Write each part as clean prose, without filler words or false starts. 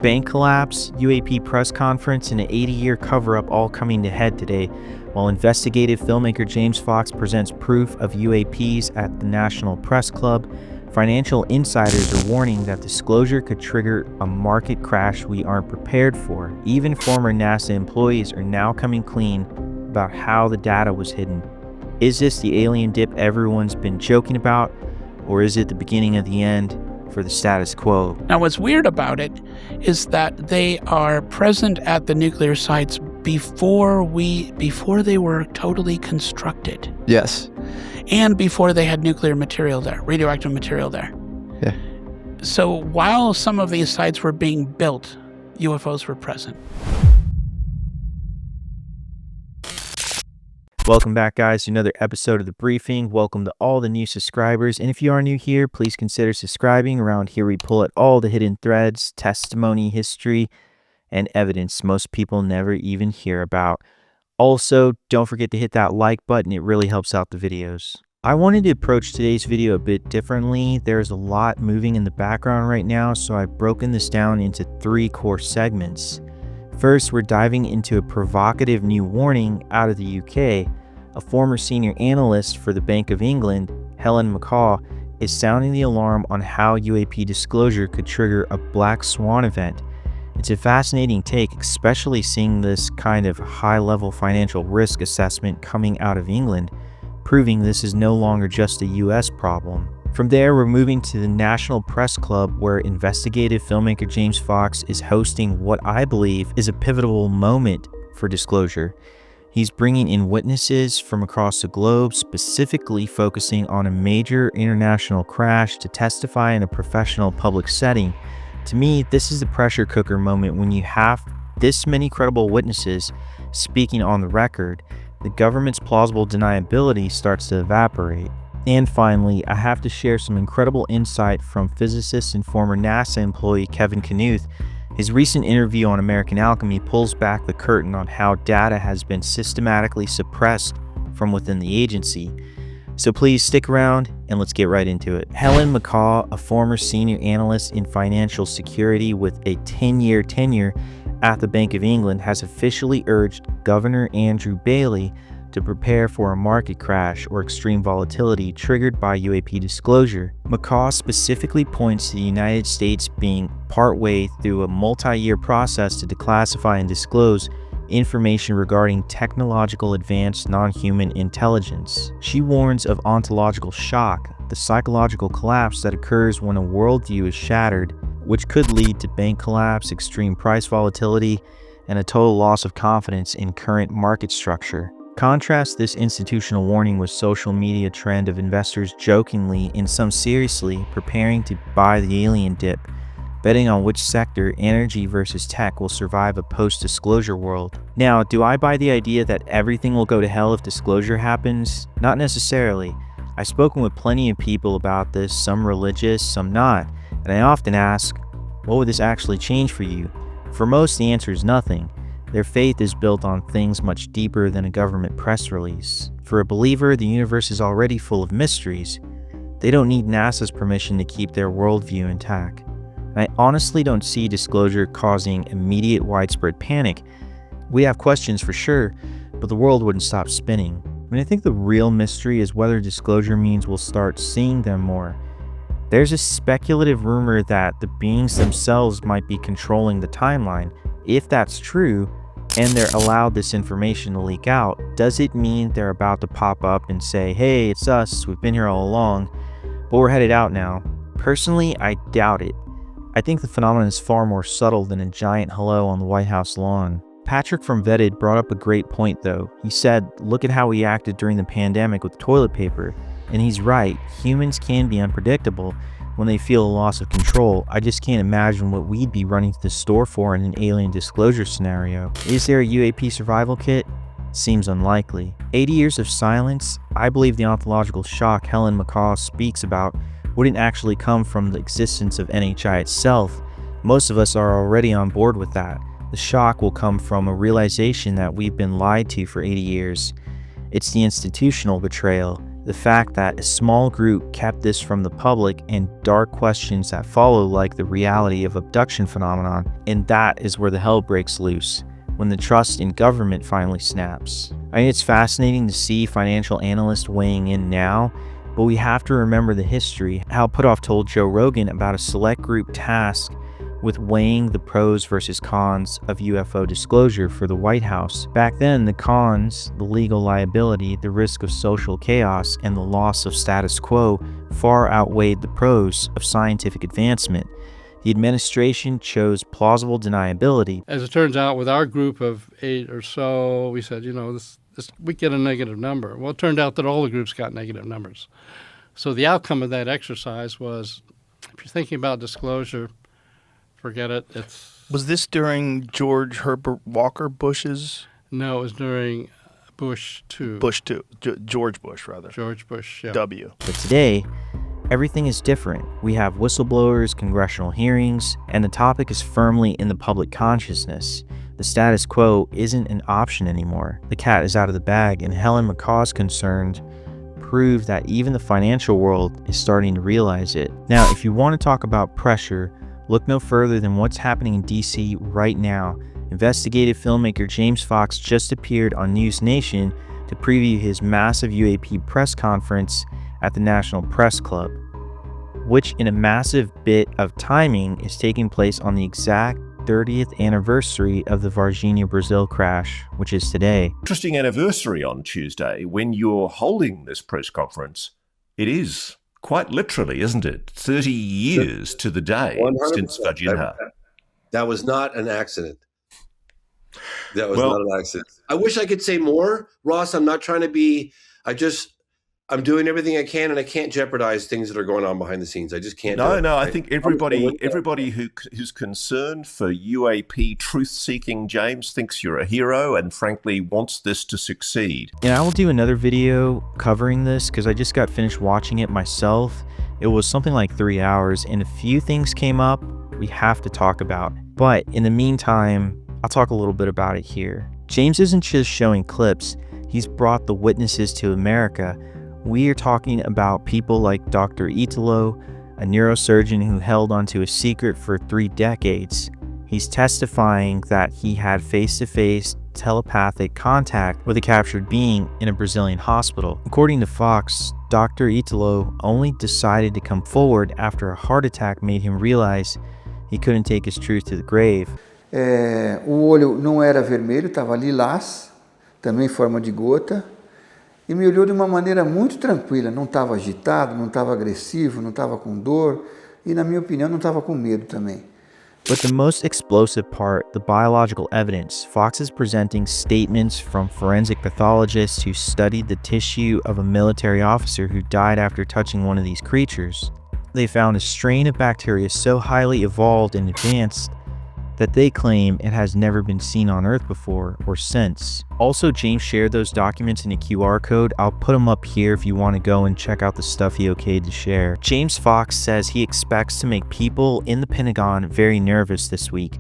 Bank collapse, UAP press conference, and an 80-year cover-up all coming to head today, while investigative filmmaker James Fox presents proof of UAPs at the National Press Club. Financial insiders are warning that disclosure could trigger a market crash we aren't prepared for. Even former NASA employees are now coming clean about how the data was hidden. Is this the alien dip everyone's been joking about, or is it the beginning of the end for the status quo? Now, what's weird about it is that they are present at the nuclear sites before they were totally constructed. Yes. And before they had nuclear material there, radioactive material there. Yeah. So while some of these sites were being built, UFOs were present. Welcome back, guys, to another episode of The Briefing. Welcome to all the new subscribers. And if you are new here, please consider subscribing. Around here, we pull at all the hidden threads, testimony, history, and evidence most people never even hear about. Also, don't forget to hit that like button. It really helps out the videos. I wanted to approach today's video a bit differently. There's a lot moving in the background right now, so I've broken this down into 3 core segments. First, we're diving into a provocative new warning out of the UK. A former senior analyst for the Bank of England, Helen McCaw, is sounding the alarm on how UAP disclosure could trigger a black swan event. It's a fascinating take, especially seeing this kind of high-level financial risk assessment coming out of England, proving this is no longer just a US problem. From there, we're moving to the National Press Club, where investigative filmmaker James Fox is hosting what I believe is a pivotal moment for disclosure. He's bringing in witnesses from across the globe, specifically focusing on a major international crash to testify in a professional public setting. To me, this is the pressure cooker moment. When you have this many credible witnesses speaking on the record, the government's plausible deniability starts to evaporate. And finally, I have to share some incredible insight from physicist and former NASA employee Kevin Knuth. His recent interview on American Alchemy pulls back the curtain on how data has been systematically suppressed from within the agency. So please stick around and let's get right into it. Helen McCaw, a former senior analyst in financial security with a 10-year tenure at the Bank of England, has officially urged Governor Andrew Bailey to prepare for a market crash or extreme volatility triggered by UAP disclosure. McCaw specifically points to the United States being partway through a multi-year process to declassify and disclose information regarding technological advanced non-human intelligence. She warns of ontological shock, the psychological collapse that occurs when a worldview is shattered, which could lead to bank collapse, extreme price volatility, and a total loss of confidence in current market structure. Contrast this institutional warning with social media trend of investors jokingly and some seriously preparing to buy the alien dip, betting on which sector, energy versus tech, will survive a post-disclosure world. Now, do I buy the idea that everything will go to hell if disclosure happens? Not necessarily. I've spoken with plenty of people about this, some religious, some not, and I often ask, what would this actually change for you? For most, the answer is nothing. Their faith is built on things much deeper than a government press release. For a believer, the universe is already full of mysteries. They don't need NASA's permission to keep their worldview intact. I honestly don't see disclosure causing immediate widespread panic. We have questions for sure, but the world wouldn't stop spinning. I think the real mystery is whether disclosure means we'll start seeing them more. There's a speculative rumor that the beings themselves might be controlling the timeline. If that's true, and they're allowed this information to leak out, does it mean they're about to pop up and say, hey, it's us, we've been here all along, but we're headed out now? Personally, I doubt it. I think the phenomenon is far more subtle than a giant hello on the White House lawn. Patrick from Vetted brought up a great point though. He said, look at how we acted during the pandemic with toilet paper. And he's right, humans can be unpredictable when they feel a loss of control. I just can't imagine what we'd be running to the store for in an alien disclosure scenario. Is there a UAP survival kit? Seems unlikely. 80 years of silence? I believe the ontological shock Helen McCaw speaks about wouldn't actually come from the existence of NHI itself. Most of us are already on board with that. The shock will come from a realization that we've been lied to for 80 years. It's the institutional betrayal, The fact that a small group kept this from the public and dark questions that follow, like the reality of abduction phenomenon, and that is where the hell breaks loose, when the trust in government finally snaps. I mean, it's fascinating to see financial analysts weighing in now, but we have to remember the history, how Puthoff told Joe Rogan about a select group tasked with weighing the pros versus cons of UFO disclosure for the White House. Back then, the cons, the legal liability, the risk of social chaos, and the loss of status quo far outweighed the pros of scientific advancement. The administration chose plausible deniability. As it turns out, with our group of 8 or so, we said, we get a negative number. Well, it turned out that all the groups got negative numbers. So the outcome of that exercise was, if you're thinking about disclosure, forget it. Was this during George Herbert Walker Bush's? No, it was during Bush 2. Bush 2. George Bush, rather. George Bush, yeah. W. But today, everything is different. We have whistleblowers, congressional hearings, and the topic is firmly in the public consciousness. The status quo isn't an option anymore. The cat is out of the bag, and Helen McCaw's concerned prove that even the financial world is starting to realize it. Now, if you want to talk about pressure, look no further than what's happening in DC right now. Investigative filmmaker James Fox just appeared on News Nation to preview his massive UAP press conference at the National Press Club, which in a massive bit of timing is taking place on the exact 30th anniversary of the Varginha, Brazil crash, which is today. Interesting anniversary on Tuesday when you're holding this press conference. It is. Quite literally, isn't it? 30 years to the day 100%. Since Varginha. That was not an accident. That was not an accident. I wish I could say more, Ross. I'm not trying to be, I'm doing everything I can, and I can't jeopardize things that are going on behind the scenes. I just can't do it. No, I think everybody who's concerned for UAP truth-seeking, James, thinks you're a hero and frankly wants this to succeed. And I will do another video covering this because I just got finished watching it myself. It was something like 3 hours, and a few things came up we have to talk about. But in the meantime, I'll talk a little bit about it here. James isn't just showing clips, he's brought the witnesses to America. We are talking about people like Dr. 𝐬𝐿𝐫, a neurosurgeon who held onto a secret for 3 decades. He's testifying that he had face-to-face telepathic contact with a captured being in a Brazilian hospital. According to Fox, Dr. 𝐬𝐿𝐫 only decided to come forward after a heart attack made him realize he couldn't take his truth to the grave. O olho não era vermelho, estava lilás, também em forma de gota. E me olhou de uma maneira muito tranquila, não estava agitado, não estava agressivo, não estava com dor e, na minha opinião, não estava com medo também. But the most explosive part, the biological evidence. Fox is presenting statements from forensic pathologists who studied the tissue of a military officer who died after touching one of these creatures. They found a strain of bacteria so highly evolved and advanced that they claim it has never been seen on Earth before or since. Also, James shared those documents in a QR code. I'll put them up here if you want to go and check out the stuff he okayed to share. James Fox says he expects to make people in the Pentagon very nervous this week.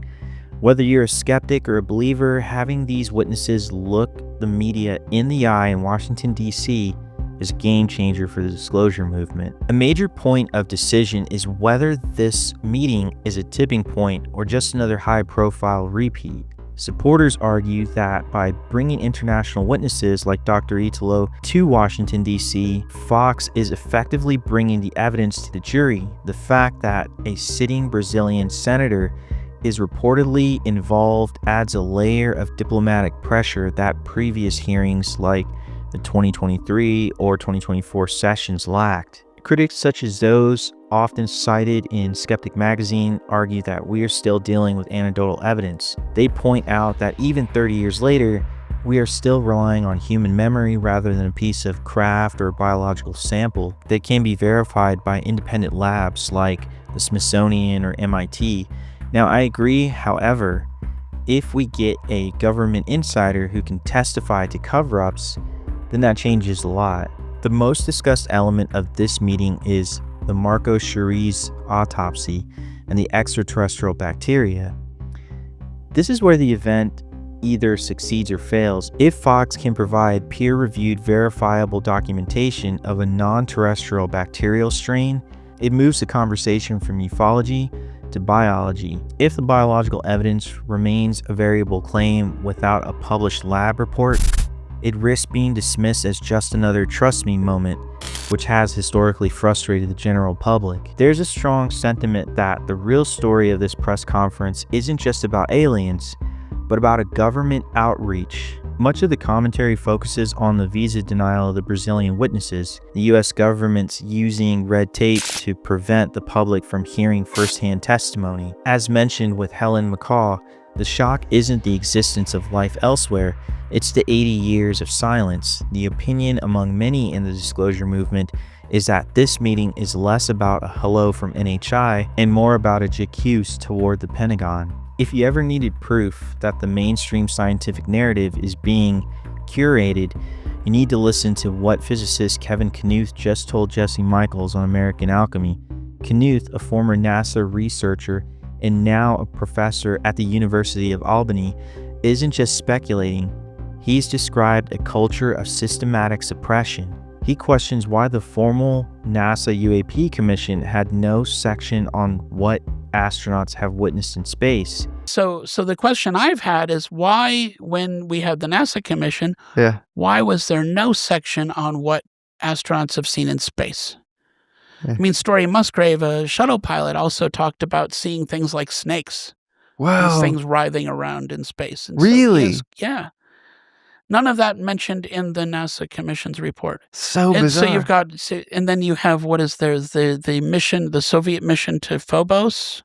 Whether you're a skeptic or a believer, having these witnesses look the media in the eye in Washington, D.C. is a game changer for the disclosure movement. A major point of decision is whether this meeting is a tipping point or just another high-profile repeat. Supporters argue that by bringing international witnesses like Dr. 𝐬𝐿𝐫 to Washington, D.C., Fox is effectively bringing the evidence to the jury. The fact that a sitting Brazilian senator is reportedly involved adds a layer of diplomatic pressure that previous hearings like the 2023 or 2024 sessions lacked. Critics such as those often cited in Skeptic magazine argue that we are still dealing with anecdotal evidence. They point out that even 30 years later, we are still relying on human memory rather than a piece of craft or biological sample that can be verified by independent labs like the Smithsonian or MIT. Now, I agree, however, if we get a government insider who can testify to cover-ups, then that changes a lot. The most discussed element of this meeting is the Marco Cherri's autopsy and the extraterrestrial bacteria. This is where the event either succeeds or fails. If Fox can provide peer-reviewed, verifiable documentation of a non-terrestrial bacterial strain, it moves the conversation from ufology to biology. If the biological evidence remains a variable claim without a published lab report, it risks being dismissed as just another trust me moment, which has historically frustrated the general public. There's a strong sentiment that the real story of this press conference isn't just about aliens, but about a government outreach. Much of the commentary focuses on the visa denial of the Brazilian witnesses, the US government's using red tape to prevent the public from hearing firsthand testimony. As mentioned with Helen McCaw, the shock isn't the existence of life elsewhere, it's the 80 years of silence. The opinion among many in the disclosure movement is that this meeting is less about a hello from NHI and more about a jacuse toward the Pentagon. If you ever needed proof that the mainstream scientific narrative is being curated, you need to listen to what physicist Kevin Knuth just told Jesse Michaels on American Alchemy. Knuth, a former NASA researcher and now a professor at the University of Albany, isn't just speculating. He's described a culture of systematic suppression. He questions why the formal NASA UAP Commission had no section on what astronauts have witnessed in space. So the question I've had is why, when we had the NASA Commission, why was there no section on what astronauts have seen in space? I mean, Story Musgrave, a shuttle pilot, also talked about seeing things like snakes. Wow. These things writhing around in space. And Really? Yeah. None of that mentioned in the NASA Commission's report. So And bizarre. so you've got, and then you have, what is there, the mission, the Soviet mission to Phobos,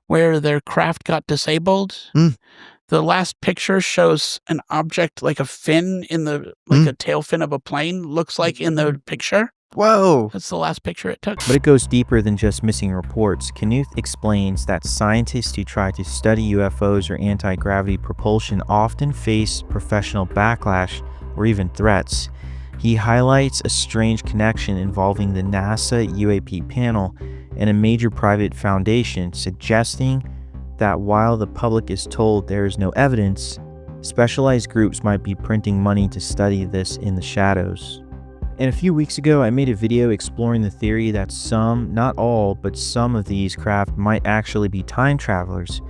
where their craft got disabled. The last picture shows an object like a fin in the, like a tail fin of a plane, looks like in the picture. Whoa. That's the last picture it took. But it goes deeper than just missing reports. Knuth explains that scientists who try to study UFOs or anti-gravity propulsion often face professional backlash or even threats. He highlights a strange connection involving the NASA UAP panel and a major private foundation, suggesting that while the public is told there is no evidence, specialized groups might be printing money to study this in the shadows. And a few weeks ago, I made a video exploring the theory that some, not all, but some of these craft might actually be time travelers.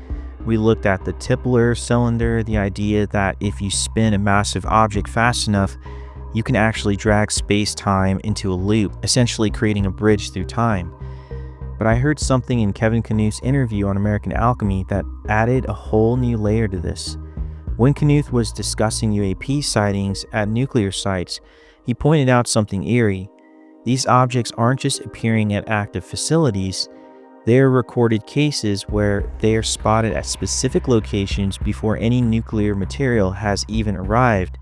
We looked at the Tipler cylinder, the idea that if you spin a massive object fast enough, you can actually drag space-time into a loop, essentially creating a bridge through time. But I heard something in Kevin Knuth's interview on American Alchemy that added a whole new layer to this. When Knuth was discussing UAP sightings at nuclear sites, he pointed out something eerie. These objects aren't just appearing at active facilities, they are recorded cases where they are spotted at specific locations before any nuclear material has even arrived.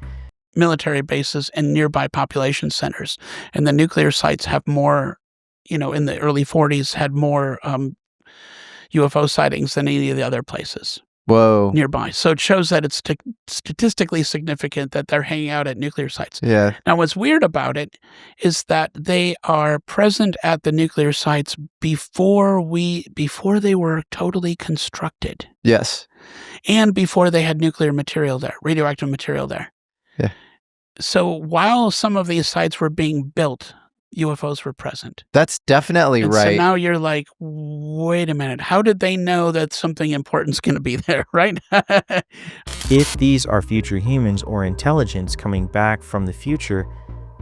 Military bases and nearby population centers. And the nuclear sites have more, in the early 40s, had more UFO sightings than any of the other places. Whoa. Nearby. So it shows that it's statistically significant that they're hanging out at nuclear sites. Yeah. Now, what's weird about it is that they are present at the nuclear sites before they were totally constructed. Yes. And before they had nuclear material there, radioactive material there. Yeah. So while some of these sites were being built, UFOs were present. That's definitely And right. So now you're like, wait a minute. How did they know that something important's going to be there, right? If these are future humans or intelligence coming back from the future,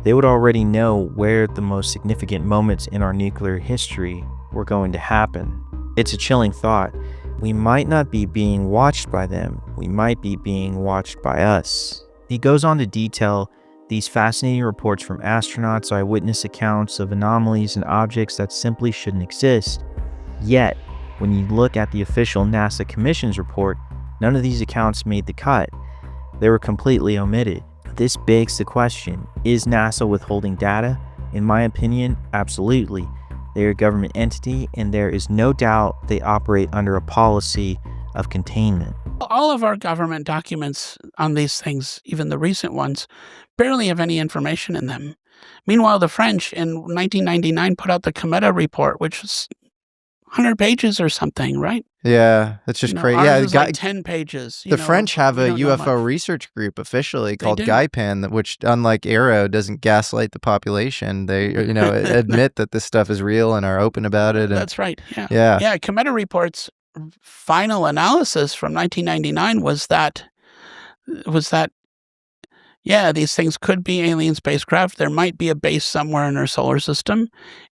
they would already know where the most significant moments in our nuclear history were going to happen. It's a chilling thought. We might not be being watched by them. We might be being watched by us. He goes on to detail these fascinating reports from astronauts, eyewitness accounts of anomalies and objects that simply shouldn't exist. Yet, when you look at the official NASA Commission's report, none of these accounts made the cut. They were completely omitted. This begs the question, is NASA withholding data? In my opinion, absolutely. They are a government entity, and there is no doubt they operate under a policy of containment. All of our government documents on these things, even the recent ones, barely have any information in them. Meanwhile, the French in 1999 put out the Cometa report, which was 100 pages or something, right? Yeah, that's just crazy. Ours Yeah, is like 10 pages. the French have we a don't know UFO much. research group officially called do. 𝐦𝐮𝐬𝐫𝐿, which, unlike 𝐴RO, doesn't gaslight the population. They, admit that this stuff is real and are open about it. And, That's right. Yeah. Yeah. Yeah. Cometa Report's final analysis from 1999 was that, yeah, these things could be alien spacecraft. There might be a base somewhere in our solar system,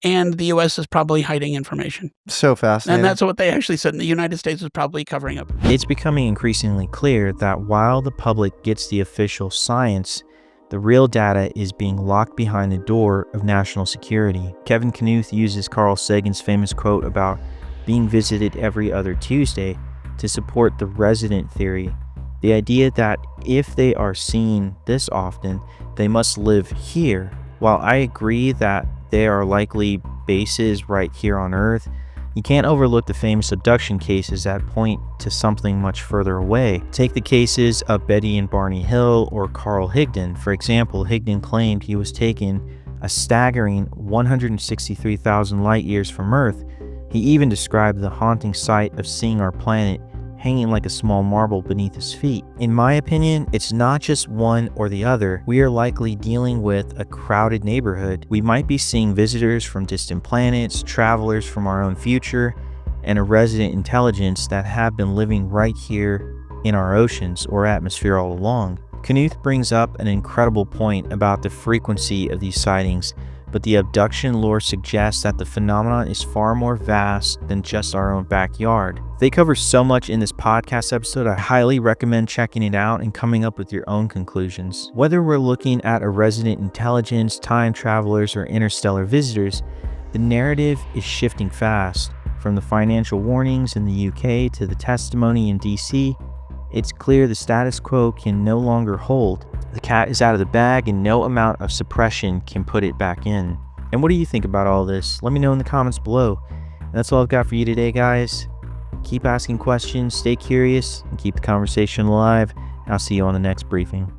and the U.S. is probably hiding information. So fascinating. And that's what they actually said. And the United States is probably covering up. It's becoming increasingly clear that while the public gets the official science, the real data is being locked behind the door of national security. Kevin Knuth uses Carl Sagan's famous quote about being visited every other Tuesday to support the resident theory. The idea that if they are seen this often, they must live here. While I agree that there are likely bases right here on Earth, you can't overlook the famous abduction cases that point to something much further away. Take the cases of Betty and Barney Hill or Carl Higdon. For example, Higdon claimed he was taken a staggering 163,000 light years from Earth. He even described the haunting sight of seeing our planet hanging like a small marble beneath his feet. In my opinion, it's not just one or the other. We are likely dealing with a crowded neighborhood. We might be seeing visitors from distant planets, travelers from our own future, and a resident intelligence that have been living right here in our oceans or atmosphere all along. Knuth brings up an incredible point about the frequency of these sightings, but the abduction lore suggests that the phenomenon is far more vast than just our own backyard. They cover so much in this podcast episode, I highly recommend checking it out and coming up with your own conclusions. Whether we're looking at a resident intelligence, time travelers, or interstellar visitors, the narrative is shifting fast. From the financial warnings in the UK to the testimony in DC, it's clear the status quo can no longer hold. The cat is out of the bag and no amount of suppression can put it back in. And what do you think about all this? Let me know in the comments below. And that's all I've got for you today, guys. Keep asking questions, stay curious, and keep the conversation alive. And I'll see you on the next briefing.